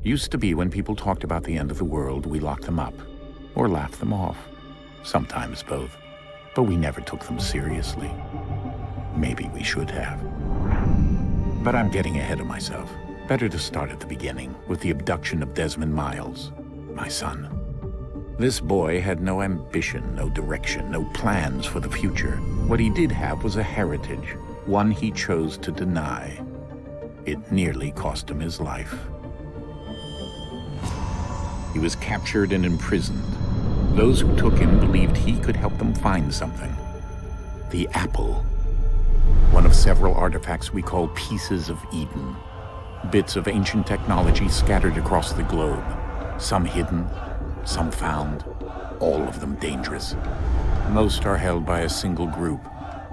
Used to be when people talked about the end of the world, we locked them up, or laughed them off. Sometimes both. But we never took them seriously. Maybe we should have. But I'm getting ahead of myself. Better to start at the beginning, with the abduction of Desmond Miles, my son. This boy had no ambition, no direction, no plans for the future. What he did have was a heritage, one he chose to deny. It nearly cost him his life. He was captured and imprisoned. Those who took him believed he could help them find something. The apple. One of several artifacts we call pieces of Eden. Bits of ancient technology scattered across the globe. Some hidden, some found, all of them dangerous. Most are held by a single group,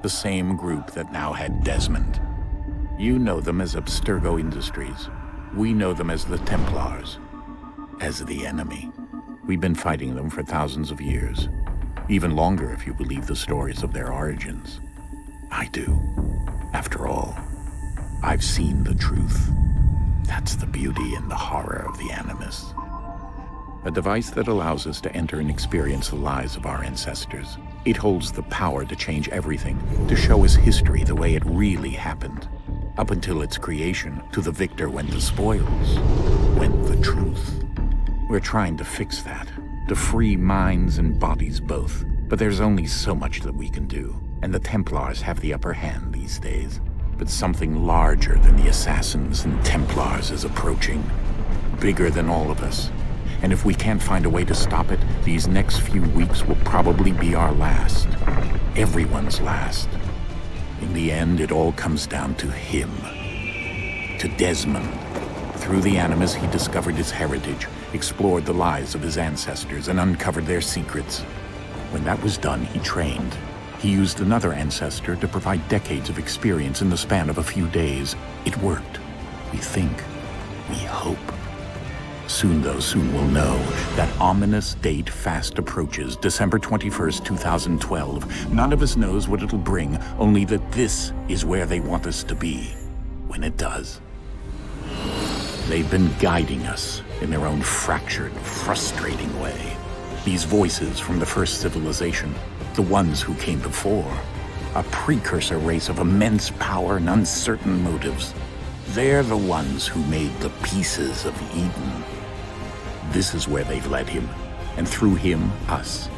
the same group that now had Desmond. You know them as Abstergo Industries. We know them as the Templars. As the enemy. We've been fighting them for thousands of years. Even longer if you believe the stories of their origins. I do. After all, I've seen the truth. That's the beauty and the horror of the Animus. A device that allows us to enter and experience the lives of our ancestors. It holds the power to change everything, to show us history the way it really happened. Up until its creation, to the victor went the spoils, went the truth. We're trying to fix that, to free minds and bodies both. But there's only so much that we can do, and the Templars have the upper hand these days. But something larger than the Assassins and Templars is approaching, bigger than all of us. And if we can't find a way to stop it, these next few weeks will probably be our last. Everyone's last. In the end, it all comes down to him. To Desmond. Through the Animus, he discovered his heritage, explored the lives of his ancestors, and uncovered their secrets. When that was done, he trained. He used another ancestor to provide decades of experience in the span of a few days. It worked. We think. We hope. Soon, though, soon we'll know. That ominous date fast approaches, December 21st, 2012. None of us knows what it'll bring, only that this is where they want us to be, when it does. They've been guiding us in their own fractured, frustrating way. These voices from the first civilization, the ones who came before, a precursor race of immense power and uncertain motives. They're the ones who made the pieces of Eden. This is where they've led him, and through him, us.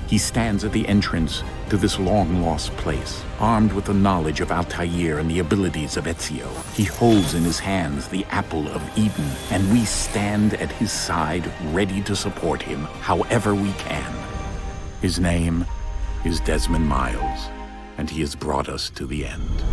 He stands at the entrance to this long-lost place, armed with the knowledge of Altair and the abilities of Ezio. He holds in his hands the apple of Eden, and we stand at his side, ready to support him however we can. His name is Desmond Miles, and he has brought us to the end.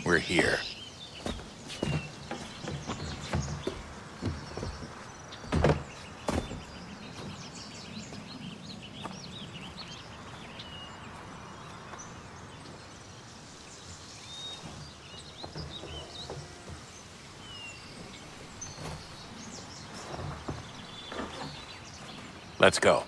We're here. Let's go.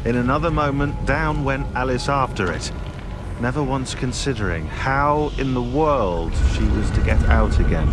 In another moment, down went Alice after it, never once considering how in the world she was to get out again.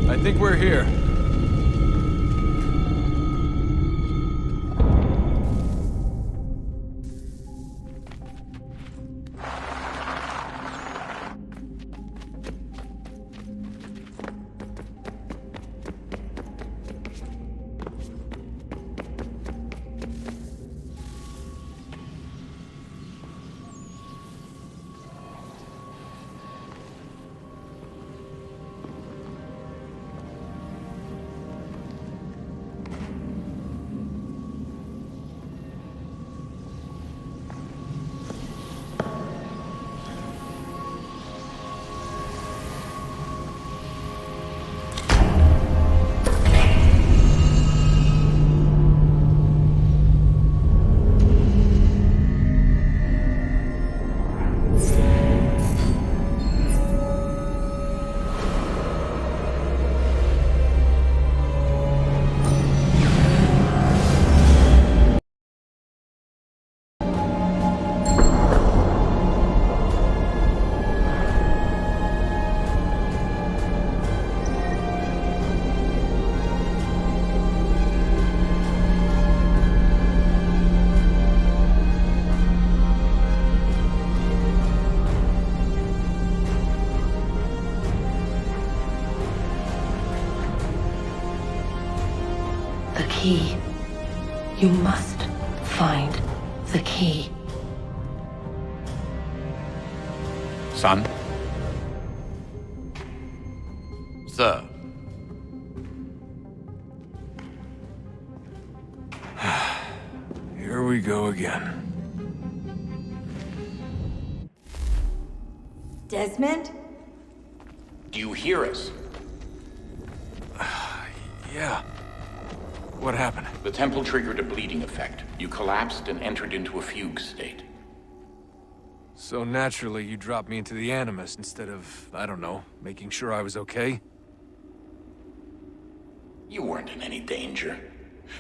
I think we're here. The key. You must find the key. Son? Sir. Here we go again. Desmond? Do you hear us? Yeah. What happened? The temple triggered a bleeding effect. You collapsed and entered into a fugue state. So naturally, you dropped me into the Animus instead of, I don't know, making sure I was okay? You weren't in any danger.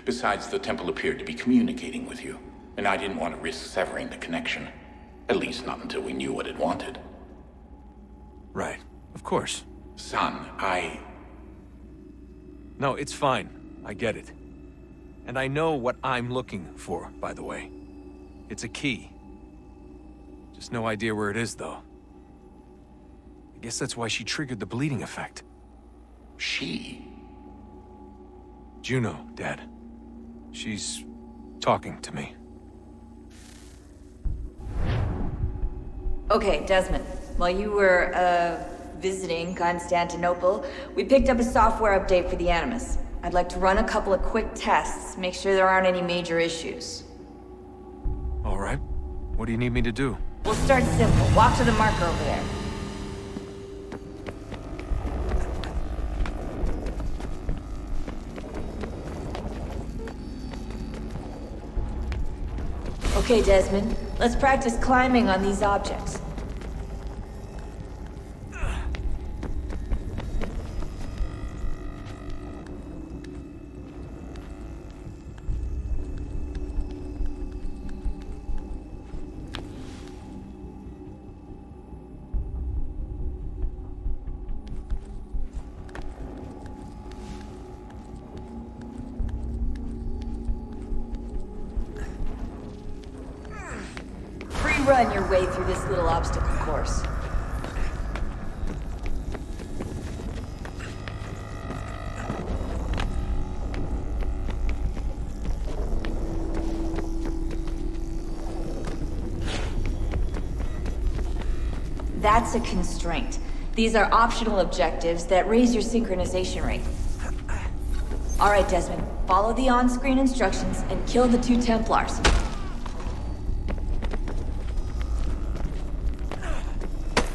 Besides, the temple appeared to be communicating with you, and I didn't want to risk severing the connection. At least not until we knew what it wanted. Right. Of course. Son, No, it's fine. I get it. And I know what I'm looking for, by the way. It's a key. Just no idea where it is, though. I guess that's why she triggered the bleeding effect. She? Juno, Dad. She's talking to me. Okay, Desmond. While you were, visiting Constantinople, we picked up a software update for the Animus. I'd like to run a couple of quick tests, make sure there aren't any major issues. All right. What do you need me to do? We'll start simple. Walk to the marker over there. Okay, Desmond. Let's practice climbing on these objects. Run your way through this little obstacle course. That's a constraint. These are optional objectives that raise your synchronization rate. Alright, Desmond. Follow the on-screen instructions and kill the 2 Templars.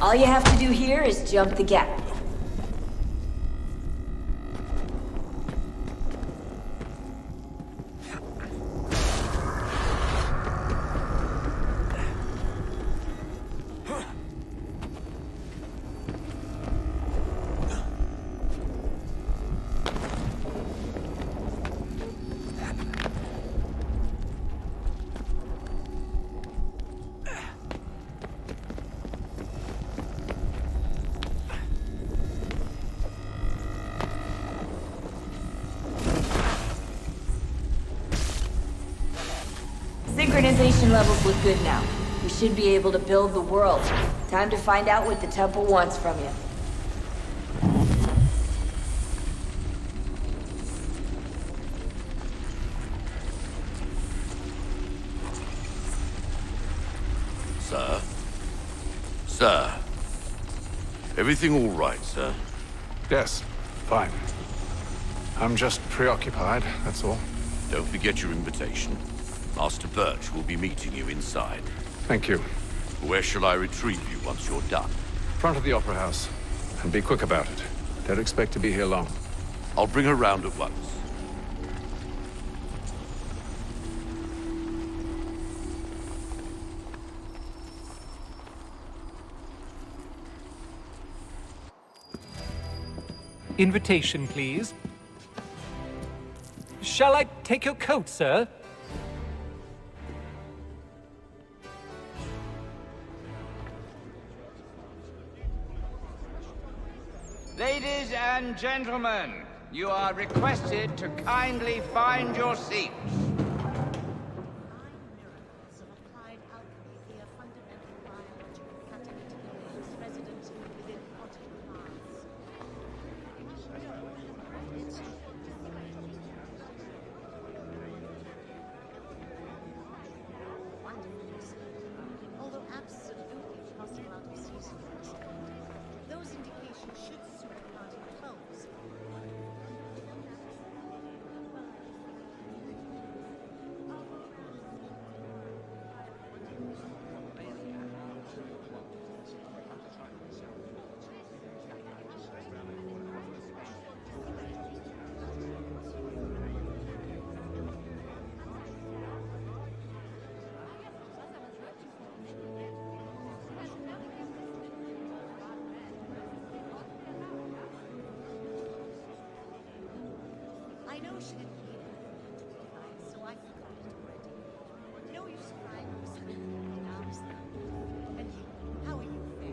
All you have to do here is jump the gap. Synchronization levels look good now. We should be able to build the world. Time to find out what the temple wants from you. Sir? Sir? Everything all right, sir? Yes, fine. I'm just preoccupied, that's all. Don't forget your invitation. Master Birch will be meeting you inside. Thank you. Where shall I retrieve you once you're done? Front of the Opera House. And be quick about it. Don't expect to be here long. I'll bring her round at once. Invitation, please. Shall I take your coat, sir? Ladies and gentlemen, you are requested to kindly find your seats. I know she didn't need anything to divide, so I forgot it already. No use crying over something in arms now. And you, how are you faring?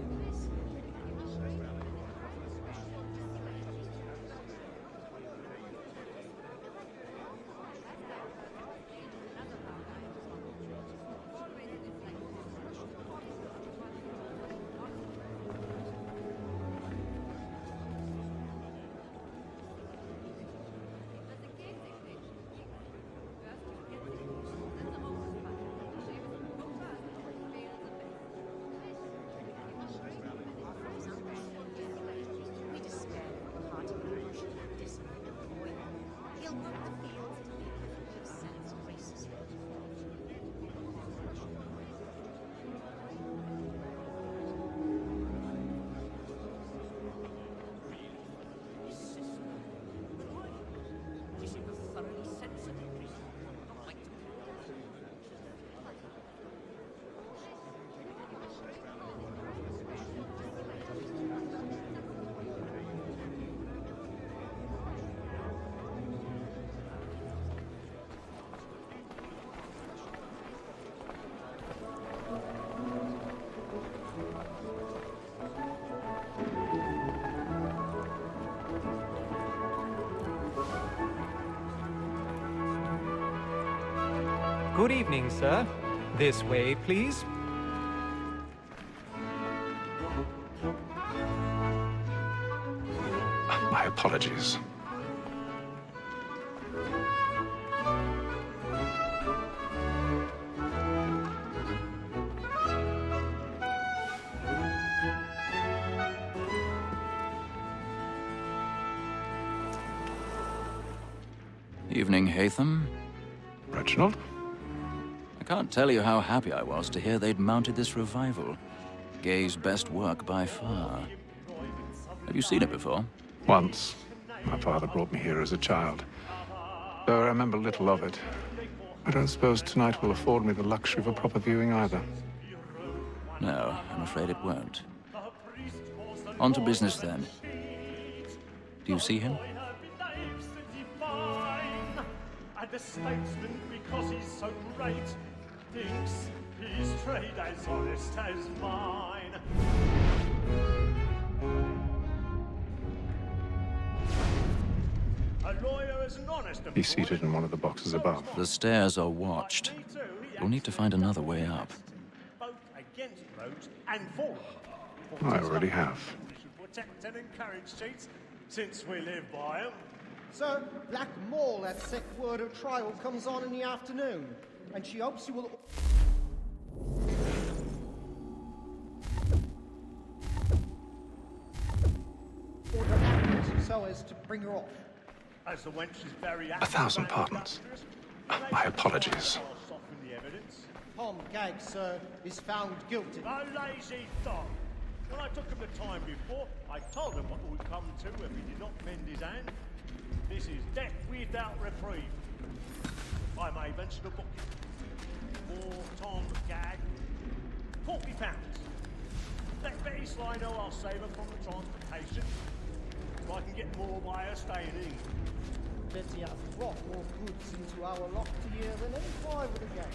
We despair of a heart of emotion and discipline of the boy. He'll work the fields till he perfectly sense races. Good evening, sir. This way, please. My apologies. Evening, Haytham. Reginald? I can't tell you how happy I was to hear they'd mounted this revival. Gay's best work by far. Have you seen it before? Once. My father brought me here as a child. Though I remember little of it. I don't suppose tonight will afford me the luxury of a proper viewing either. No, I'm afraid it won't. On to business then. Do you see him? And a statesman, because he's so great, thinks his trade as honest as mine. A lawyer is an honest. He's seated in one of the boxes above. The stairs are watched. We'll need to find another way up. Both against roads and for. I already have. We should protect and encourage cheats, since we live by them. Sir, Black Mall had sick word of trial comes on in the afternoon, and she hopes you will... order actors so as to bring her off. As the wench is very 1,000 pardons. My apologies. Tom Gagg, sir, is found guilty. A lazy dog. When I took him the time before, I told him what would come to if he did not bend his hand. This is death without reprieve. I may mention a book. For Tom Gagg, £40. Let Betty Sly know I'll save her from the transportation, so I can get more by her staying in. Betty has brought more goods into our locked year than any private again.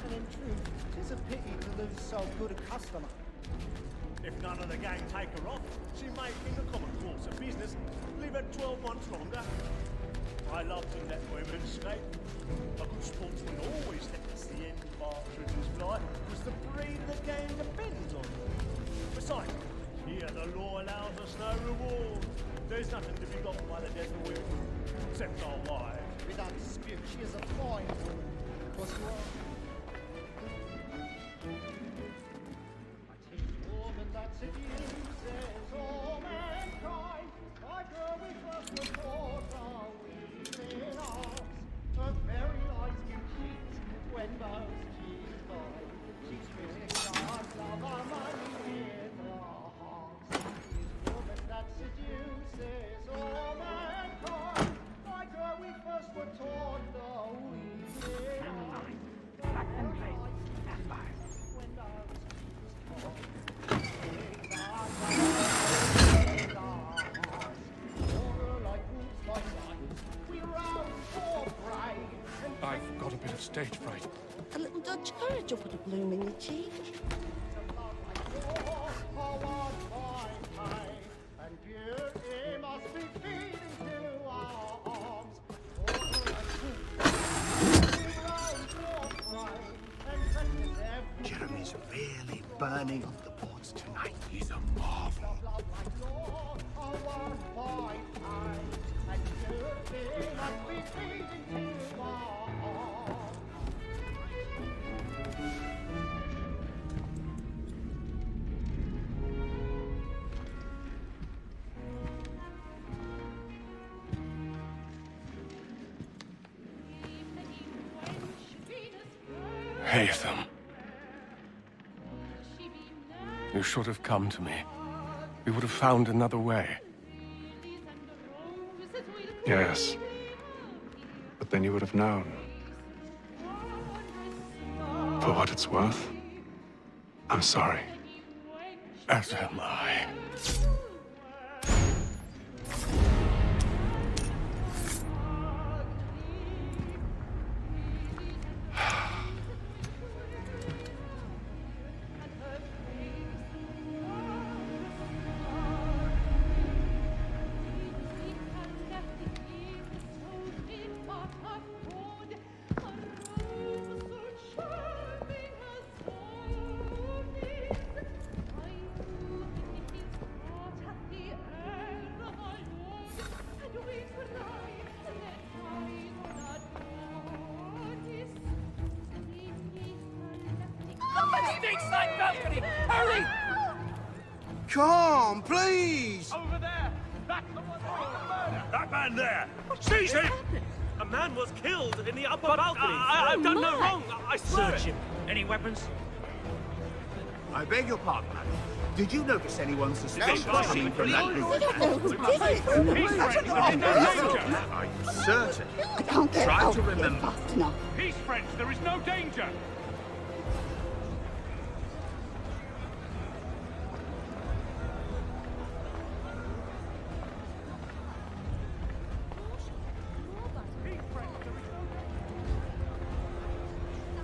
And in truth, 'tis a pity to lose so good a customer. If none of the gang take her off, she may, in the common course of business, leave her 12 months longer. I love to let women escape. A good sportsman always lets the end partridges fly, because the breed of the game depends on them. Besides, here the law allows us no reward. There's nothing to be got by the death of women, except our wives. Without dispute, she is a fine woman. Because you are... woman that seduces all mankind, like her we first were taught our weaving arms. A very nice cheat when those cheats buy. She's really God, love our money with our hearts. Woman that seduces all mankind, like her we first were taught our weaving arms. I've got a bit of stage fright. A little Dutch courage will put a bloom in your cheek. Jeremy's really burning on the boards tonight. He's a marvel. Haytham. You should have come to me. We would have found another way. Yes. But then you would have known. For what it's worth, I'm sorry. As am I. Hurry! Come, please! Over there! That's the one who murder! That man there! Seize him! A man was killed in the upper balcony. I've done no wrong. I swear. Search him. Any weapons? I beg your pardon, madam. Did you notice anyone suspicious seen from that room? I'm certain. I can't get Try out to of here remember. fast enough. Peace, friends. There is no danger.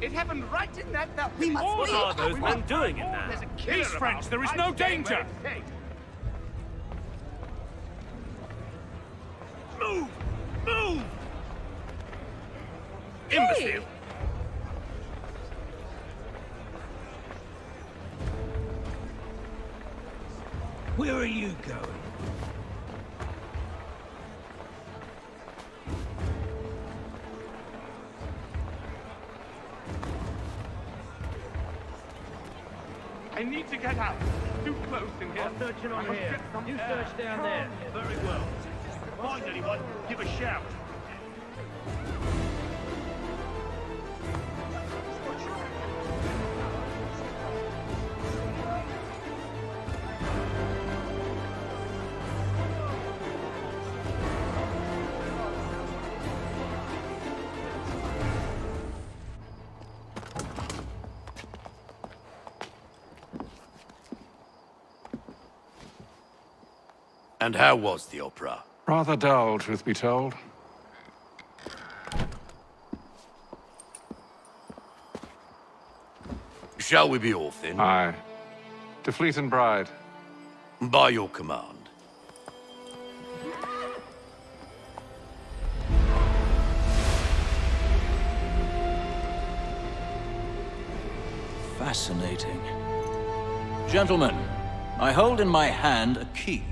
It happened right in that balcony. We must What leave. are those men doing in there? There's a killer Peace, friends. There is no danger. Move! Move! Imbecile! Where are you going? I need to get out. Too close in here. I'm searching on here. You search down there. Very well. Find anyone, give a shout. And how was the opera? Rather dull, truth be told. Shall we be off then? Aye. To Fleet and Bride. By your command. Fascinating. Gentlemen, I hold in my hand a key.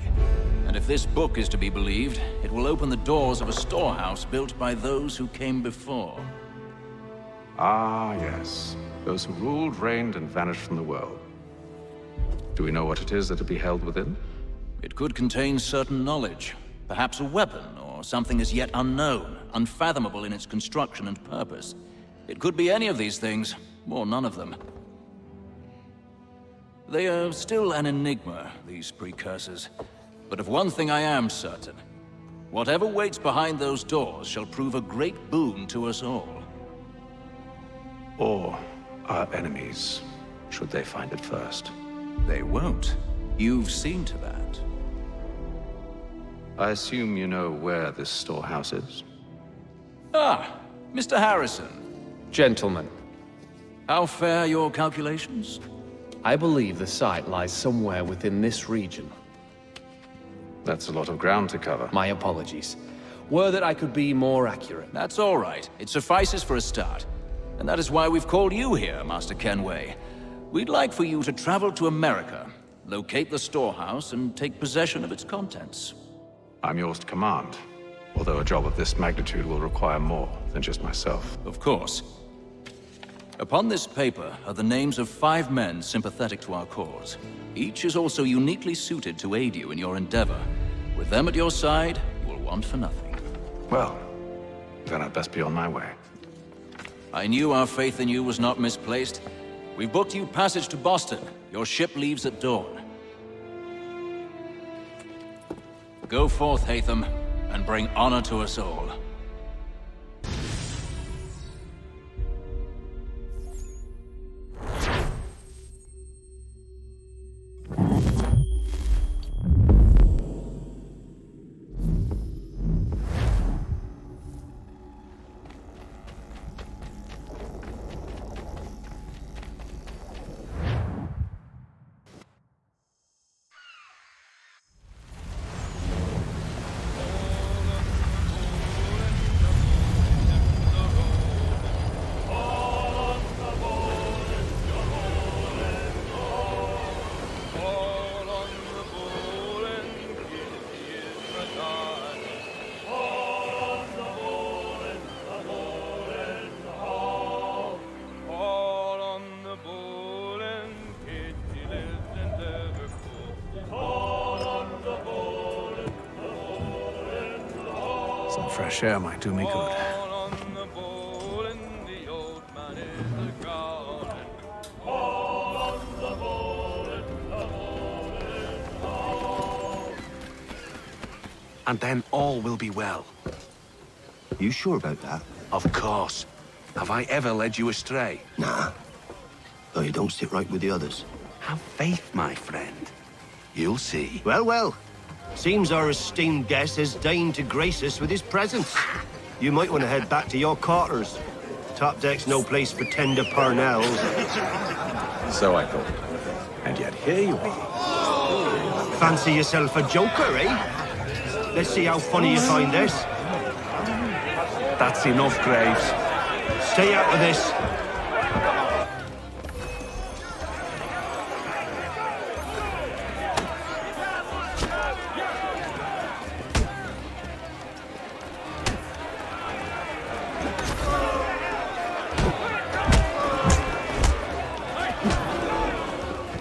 And if this book is to be believed, it will open the doors of a storehouse built by those who came before. Ah, yes. Those who ruled, reigned, and vanished from the world. Do we know what it is that will be held within? It could contain certain knowledge. Perhaps a weapon, or something as yet unknown, unfathomable in its construction and purpose. It could be any of these things, or none of them. They are still an enigma, these precursors. But of one thing I am certain. Whatever waits behind those doors shall prove a great boon to us all. Or our enemies, should they find it first. They won't. You've seen to that. I assume you know where this storehouse is? Ah, Mr. Harrison. Gentlemen, How fare your calculations? I believe the site lies somewhere within this region. That's a lot of ground to cover. My apologies. Were that I could be more accurate. That's all right. It suffices for a start. And that is why we've called you here, Master Kenway. We'd like for you to travel to America, locate the storehouse, and take possession of its contents. I'm yours to command, although a job of this magnitude will require more than just myself. Of course. Upon this paper are the names of 5 men sympathetic to our cause. Each is also uniquely suited to aid you in your endeavor. With them at your side, you will want for nothing. Well, then I'd best be on my way. I knew our faith in you was not misplaced. We've booked you passage to Boston. Your ship leaves at dawn. Go forth, Hatham, and bring honor to us all. Some fresh air might do me good. and then all will be well. You sure about that? Of course. Have I ever led you astray? Nah. Though you don't sit right with the others. Have faith, my friend. You'll see. Well, well. Seems our esteemed guest has deigned to grace us with his presence. You might want to head back to your quarters. Top deck's no place for tender parnells. So I thought. And yet here you are. Fancy yourself a joker, eh? Let's see how funny you find this. That's enough, Graves. Stay out of this.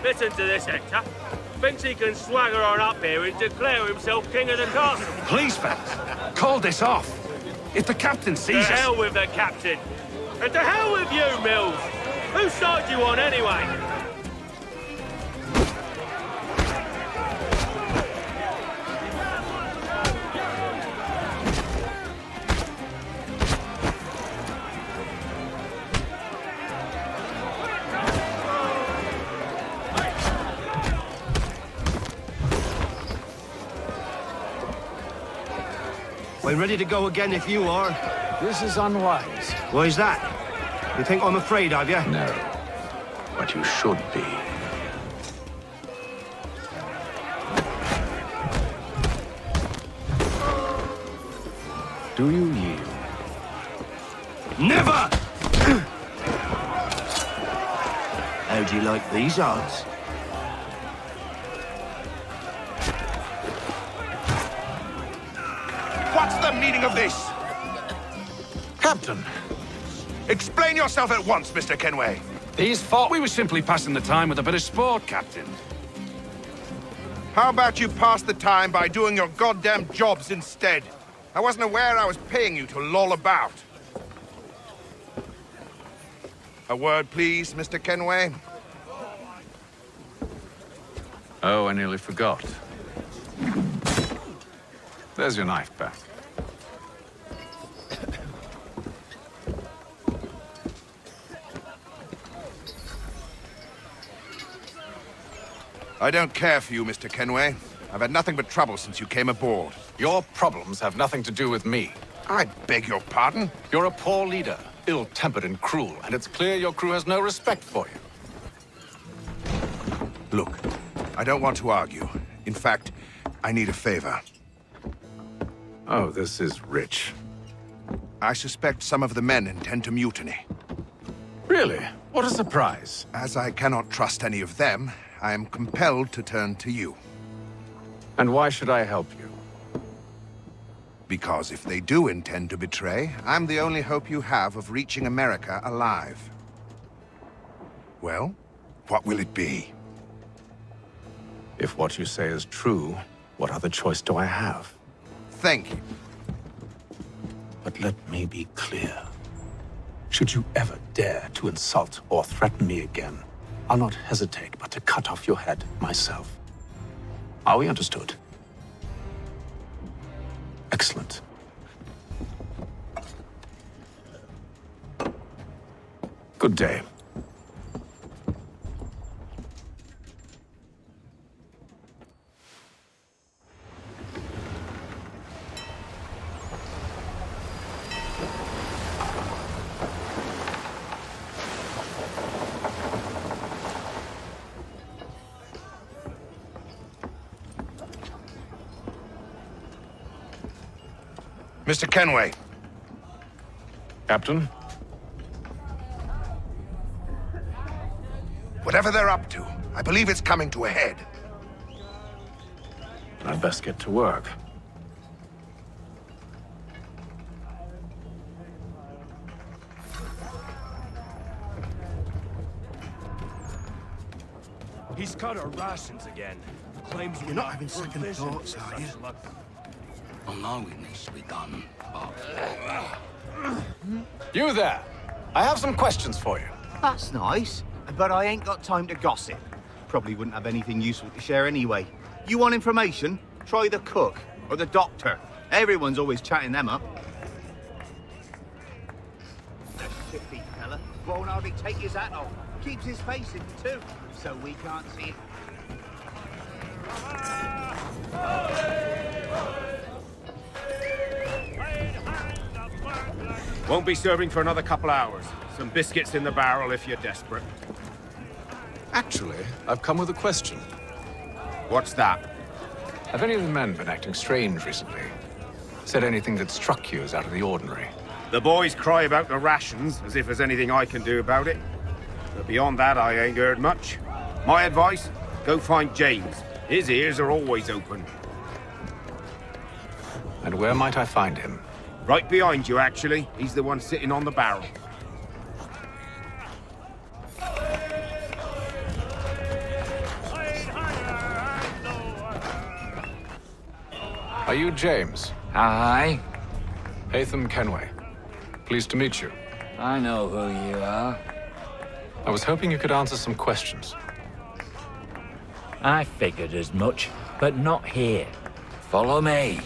Listen to this, Hector. Thinks he can swagger on up here and declare himself king of the castle. Please, fellas, call this off. If the captain sees us... To hell with the captain. And to hell with you, Mills. Whose side you on, anyway? We're ready to go again if you are. This is unwise. Why is that? You think I'm afraid of you? No. But you should be. Do you yield? Never! How do you like these odds? What's the meaning of this? Captain! Explain yourself at once, Mr. Kenway. These thought we were simply passing the time with a bit of sport, Captain. How about you pass the time by doing your goddamn jobs instead? I wasn't aware I was paying you to loll about. A word, please, Mr. Kenway. Oh, I nearly forgot. There's your knife back. I don't care for you, Mr. Kenway. I've had nothing but trouble since you came aboard. Your problems have nothing to do with me. I beg your pardon? You're a poor leader, ill-tempered and cruel, and it's clear your crew has no respect for you. Look, I don't want to argue. In fact, I need a favor. Oh, this is rich. I suspect some of the men intend to mutiny. Really? What a surprise. As I cannot trust any of them, I am compelled to turn to you. And why should I help you? Because if they do intend to betray, I'm the only hope you have of reaching America alive. Well, what will it be? If what you say is true, what other choice do I have? Thank you. But let me be clear. Should you ever dare to insult or threaten me again, I'll not hesitate but to cut off your head myself. Are we understood? Excellent. Good day. Mr. Kenway. Captain? Whatever they're up to, I believe it's coming to a head. I'd best get to work. He's cut our rations again. Claims You're not having second thoughts, are you? Well, no, it needs to be done, but... You there! I have some questions for you. That's nice, but I ain't got time to gossip. Probably wouldn't have anything useful to share anyway. You want information? Try the cook. or the doctor. Everyone's always chatting them up. The shifty fella won't hardly take his hat off. Keeps his face in too, so we can't see it. Won't be serving for another couple hours. Some biscuits in the barrel if you're desperate. Actually, I've come with a question. What's that? Have any of the men been acting strange recently? Said anything that struck you as out of the ordinary? The boys cry about the rations, as if there's anything I can do about it. But beyond that, I ain't heard much. My advice, go find James. His ears are always open. And where might I find him? Right behind you, actually. He's the one sitting on the barrel. Are you James? Aye. Hatham Kenway. Pleased to meet you. I know who you are. I was hoping you could answer some questions. I figured as much, but not here. Follow me.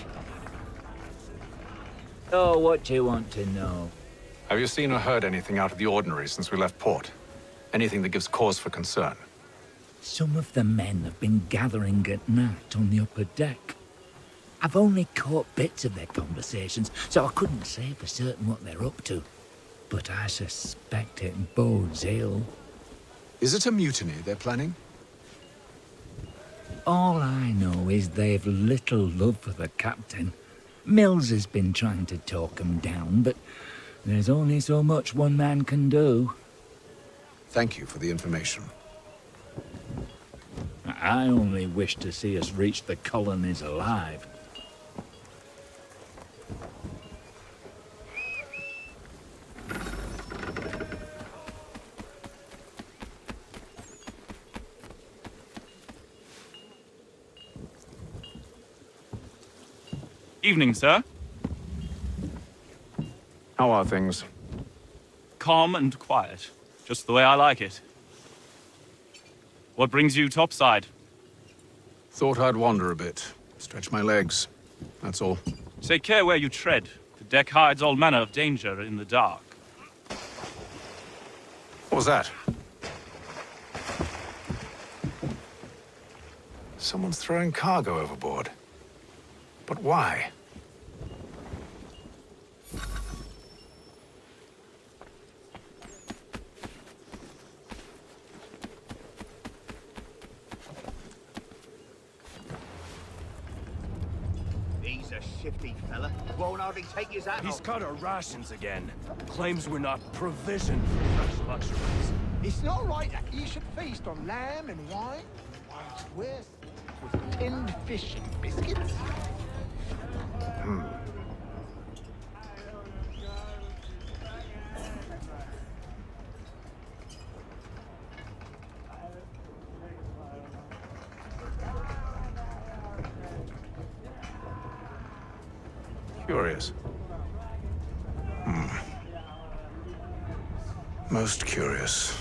Oh, what do you want to know? Have you seen or heard anything out of the ordinary since we left port? Anything that gives cause for concern? Some of the men have been gathering at night on the upper deck. I've only caught bits of their conversations, so I couldn't say for certain what they're up to. But I suspect it bodes ill. Is it a mutiny they're planning? All I know is they've little love for the captain. Mills has been trying to talk him down, but there's only so much one man can do. Thank you for the information. I only wish to see us reach the colonies alive. Evening, sir. How are things? Calm and quiet. Just the way I like it. What brings you topside? Thought I'd wander a bit. Stretch my legs. That's all. Take care where you tread. The deck hides all manner of danger in the dark. What was that? Someone's throwing cargo overboard. But why? He's a shifty fella. Won't hardly take his hat He's off. cut our rations again. Claims we're not provisioned for such luxuries. It's not right that you should feast on lamb and wine, while it's worse with tinned fish and biscuits. Curious. Most curious.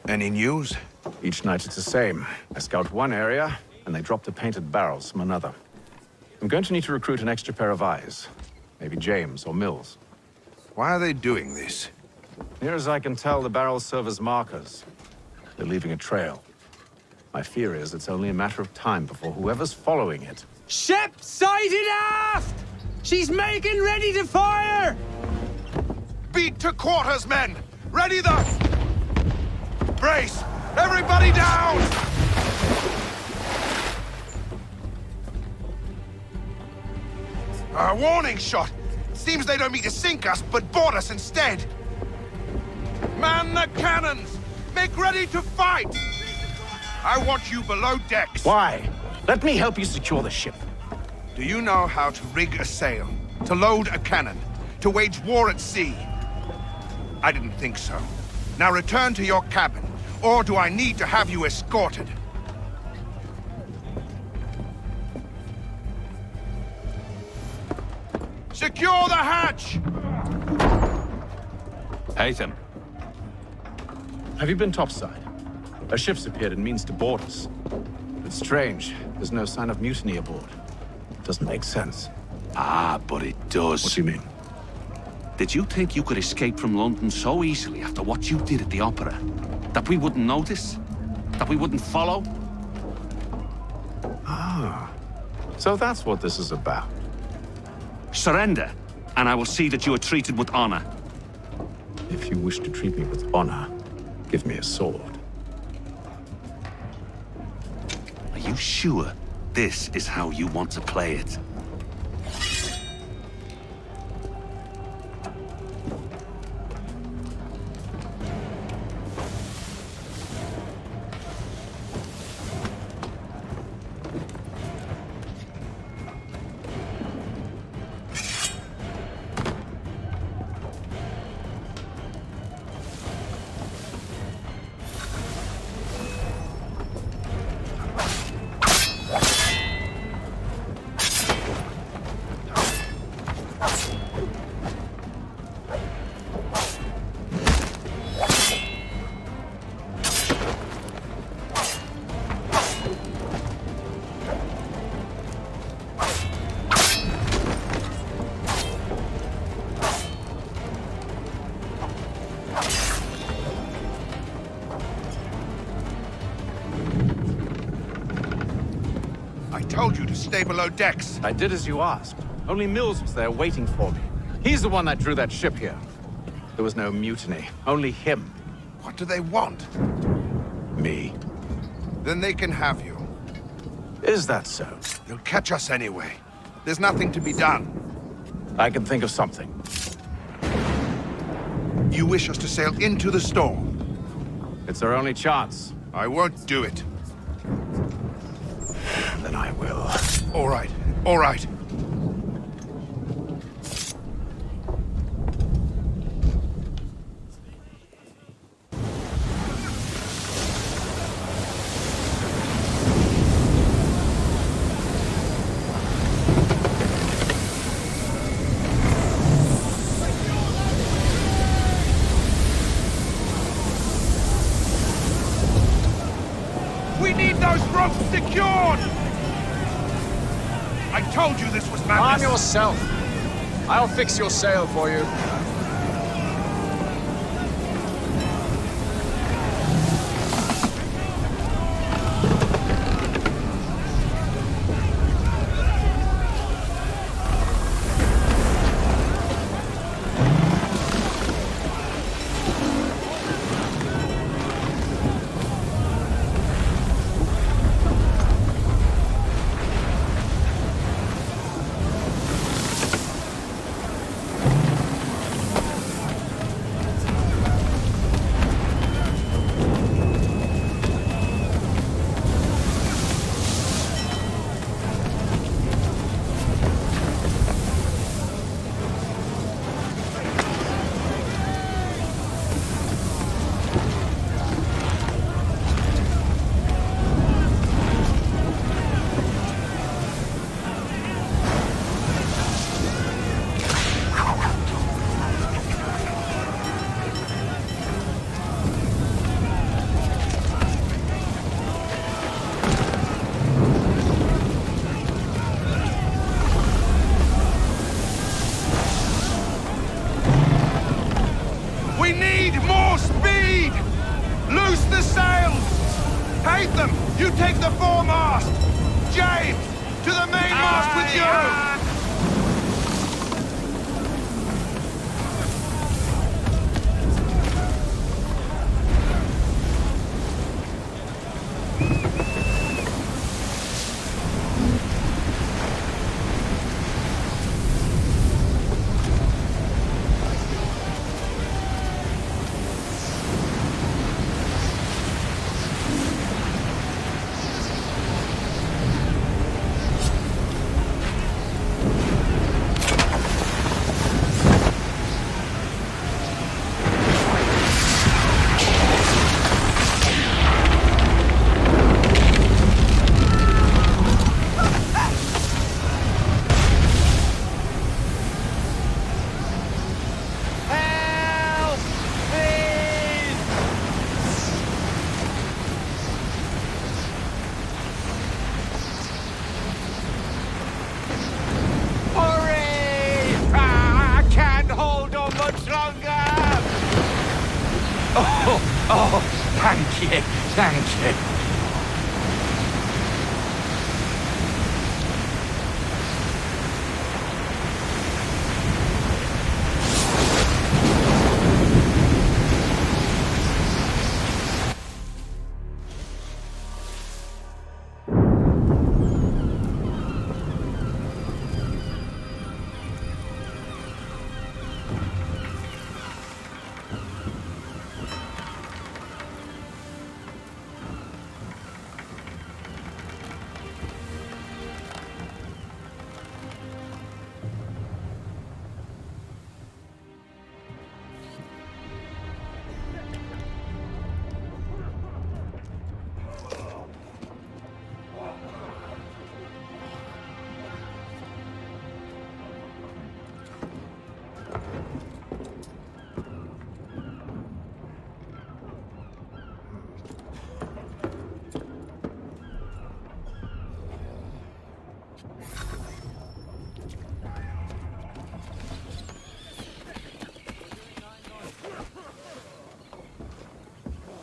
Any news? Each night it's the same. I scout one area, and they drop the painted barrels from another. I'm going to need to recruit an extra pair of eyes. Maybe James or Mills. Why are they doing this? Near as I can tell, the barrels serve as markers. They're leaving a trail. My fear is it's only a matter of time before whoever's following it... Ship sighted aft! She's making ready to fire! Beat to quarters, men! Ready the... Brace! Everybody down! A warning shot! Seems they don't mean to sink us, but board us instead! Man the cannons! Make ready to fight! I want you below decks! Why? Let me help you secure the ship. Do you know how to rig a sail, to load a cannon, to wage war at sea? I didn't think so. Now return to your cabin, or do I need to have you escorted? Secure the hatch! Haytham. Have you been topside? A ship's appeared and means to board us. It's strange. There's no sign of mutiny aboard. Doesn't make sense. Ah, but it does. What do you mean? Did you think you could escape from London so easily after what you did at the opera? That we wouldn't notice? That we wouldn't follow? Ah. So that's what this is about. Surrender, and I will see that you are treated with honor. If you wish to treat me with honor, give me a sword. Are you sure this is how you want to play it? I told you to stay below decks. I did as you asked. Only Mills was there waiting for me. He's the one that drew that ship here. There was no mutiny, only him. What do they want? Me. Then they can have you. Is that so? They'll catch us anyway. There's nothing to be done. I can think of something. You wish us to sail into the storm? It's our only chance. I won't do it. Then I will. All right, all right. We need those ropes secured! I told you this was madness! Arm yourself. I'll fix your sail for you. Thank you.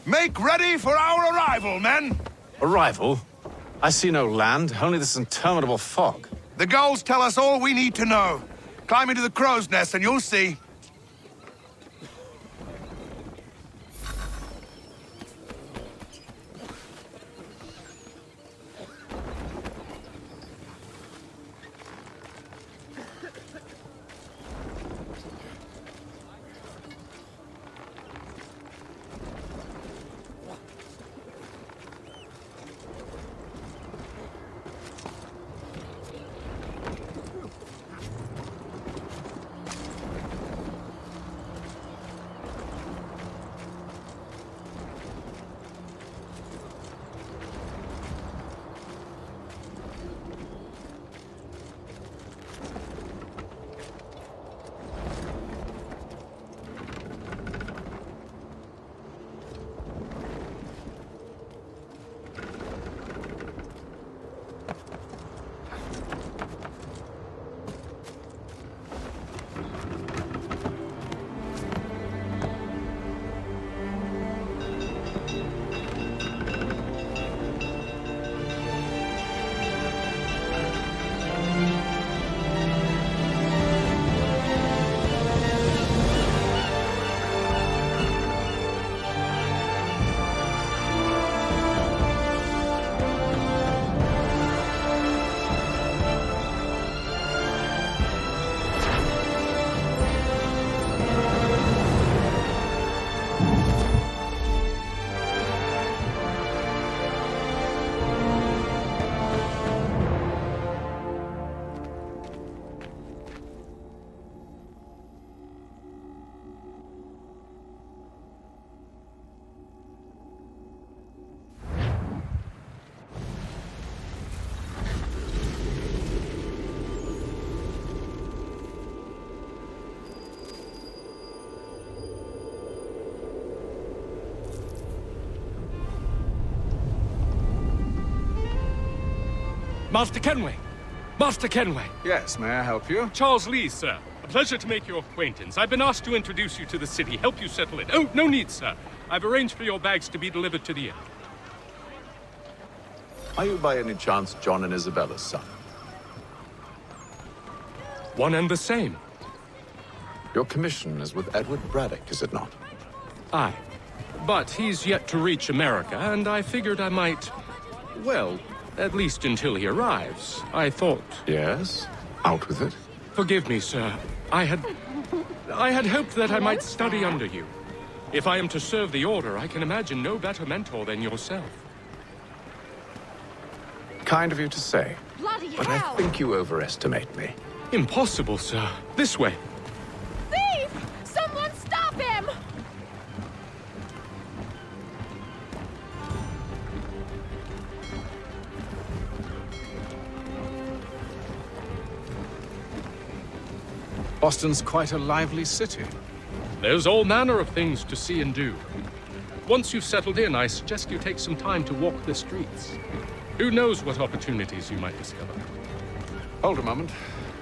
Make ready for our arrival, men! Arrival? I see no land, only this interminable fog. The gulls tell us all we need to know. Climb into the crow's nest and you'll see. Master Kenway! Master Kenway! Yes, may I help you? Charles Lee, sir. A pleasure to make your acquaintance. I've been asked to introduce you to the city, help you settle in. Oh, no need, sir. I've arranged for your bags to be delivered to the inn. Are you by any chance John and Isabella's son? One and the same. Your commission is with Edward Braddock, is it not? Aye. But he's yet to reach America, and I figured I might... well, at least until he arrives. I thought... Yes? Out with it. Forgive me, sir. I had hoped that I might study under you. If I am to serve the Order, I can imagine no better mentor than yourself. Kind of you to say. Bloody but hell! I think you overestimate me. Impossible, sir. This way. Thief! Someone stop him! Boston's quite a lively city. There's all manner of things to see and do. Once you've settled in, I suggest you take some time to walk the streets. Who knows what opportunities you might discover. Hold a moment.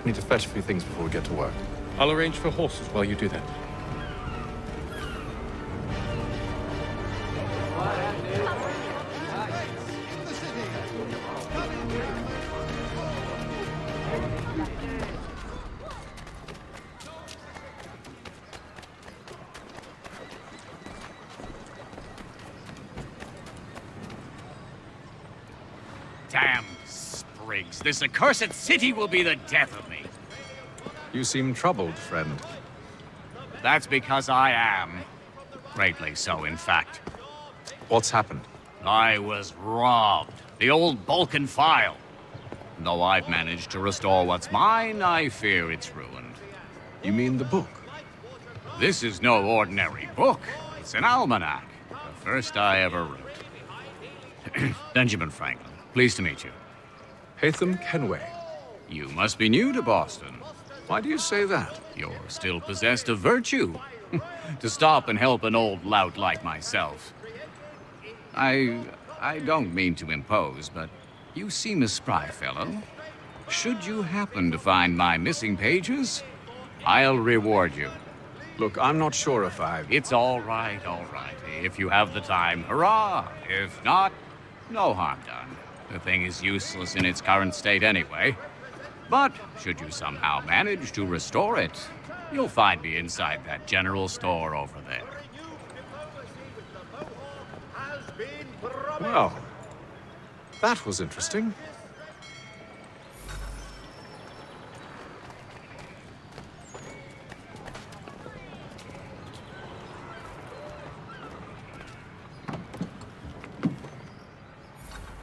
Need to fetch a few things before we get to work. I'll arrange for horses while you do that. What a Damn sprigs. This accursed city will be the death of me. You seem troubled, friend. That's because I am. Greatly so, in fact. What's happened? I was robbed. The old Balkan file. Though I've managed to restore what's mine, I fear it's ruined. You mean the book? This is no ordinary book. It's an almanac. The first I ever wrote. Benjamin Franklin, pleased to meet you. Hatham Kenway. You must be new to Boston. Why do you say that? You're still possessed of virtue. To stop and help an old lout like myself. I don't mean to impose, but you seem a spry fellow. Should you happen to find my missing pages, I'll reward you. Look, I'm not sure if It's all right, all right. If you have the time, hurrah! If not, no harm done. The thing is useless in its current state anyway. But should you somehow manage to restore it, you'll find me inside that general store over there. Well, that was interesting.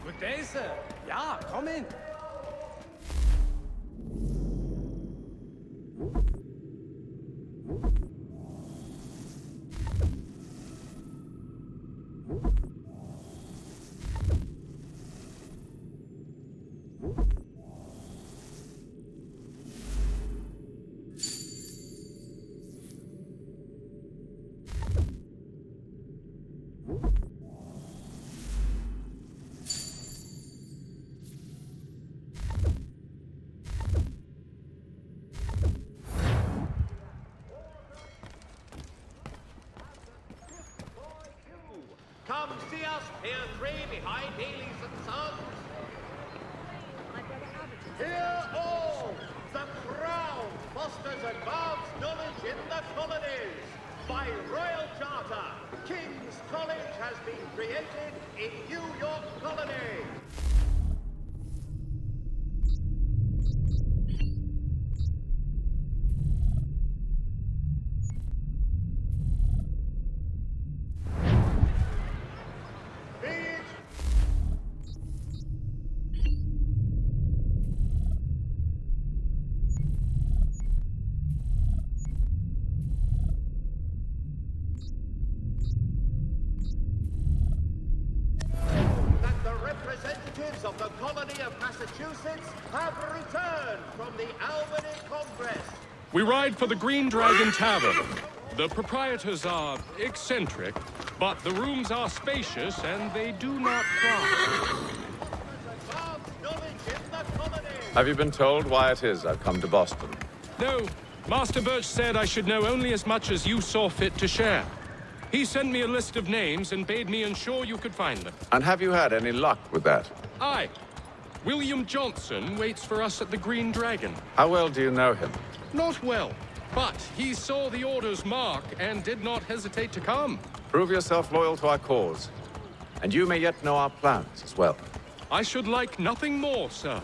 Good day, sir. Ja, komm in. Come see us, Pier 3 behind Healy's and Sons. Hear all! The Crown fosters advanced knowledge in the colonies. By royal charter, King's College has been created in New York Colony. Representatives of the colony of Massachusetts have returned from the Albany Congress. We ride for the Green Dragon Tavern. The proprietors are eccentric, but the rooms are spacious and they do not cry. Have you been told why it is I've come to Boston? No, Master Birch said I should know only as much as you saw fit to share. He sent me a list of names and bade me ensure you could find them. And have you had any luck with that? Aye. William Johnson waits for us at the Green Dragon. How well do you know him? Not well, but he saw the order's mark and did not hesitate to come. Prove yourself loyal to our cause. And you may yet know our plans as well. I should like nothing more, sir.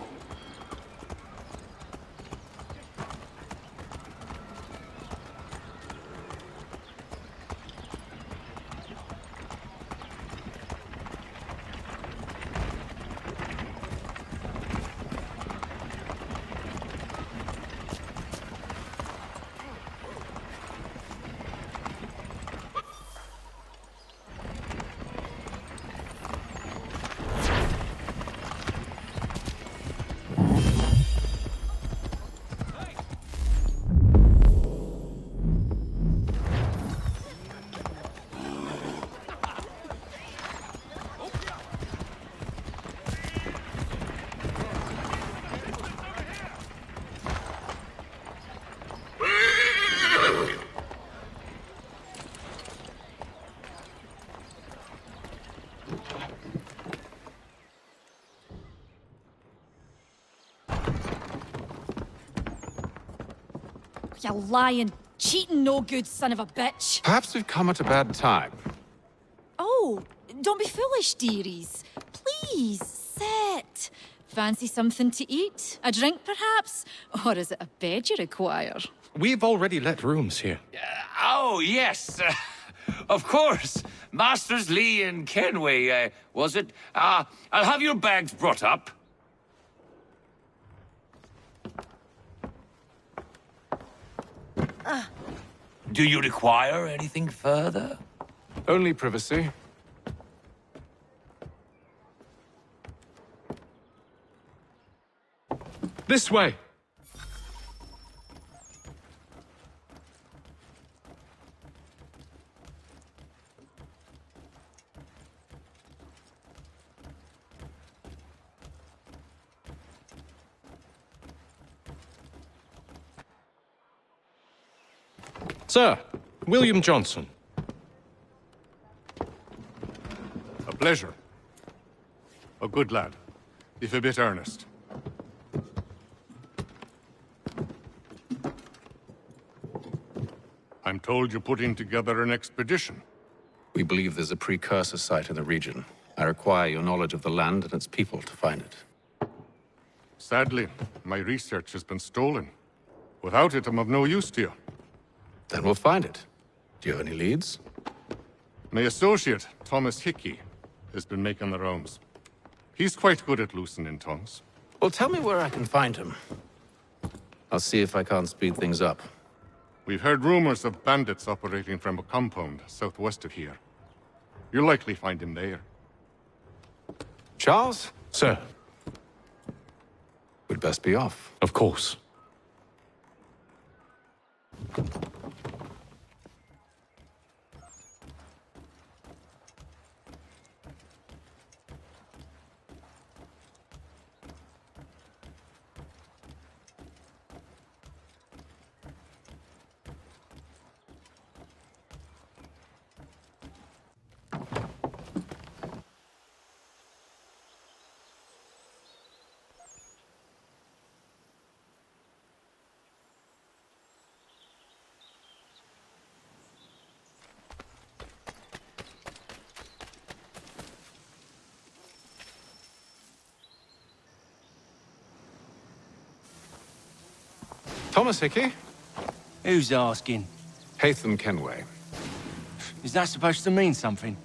you lying, cheating, no good son of a bitch. Perhaps we've come at a bad time. Oh, don't be foolish, dearies. Please, sit. Fancy something to eat? A drink, perhaps? Or is it a bed you require? We've already let rooms here. Oh, yes. Of course. Masters Lee and Kenway, was it? I'll have your bags brought up. Do you require anything further? Only privacy. This way! Sir, William Johnson. A pleasure. A good lad, if a bit earnest. I'm told you're putting together an expedition. We believe there's a precursor site in the region. I require your knowledge of the land and its people to find it. Sadly, my research has been stolen. Without it, I'm of no use to you. Then we'll find it. Do you have any leads? My associate, Thomas Hickey, has been making the rounds. He's quite good at loosening tongues. Well, tell me where I can find him. I'll see if I can't speed things up. We've heard rumors of bandits operating from a compound southwest of here. You'll likely find him there. Charles? Sir. We'd best be off. Of course. Thomas Hickey? Who's asking? Haytham Kenway. Is that supposed to mean something?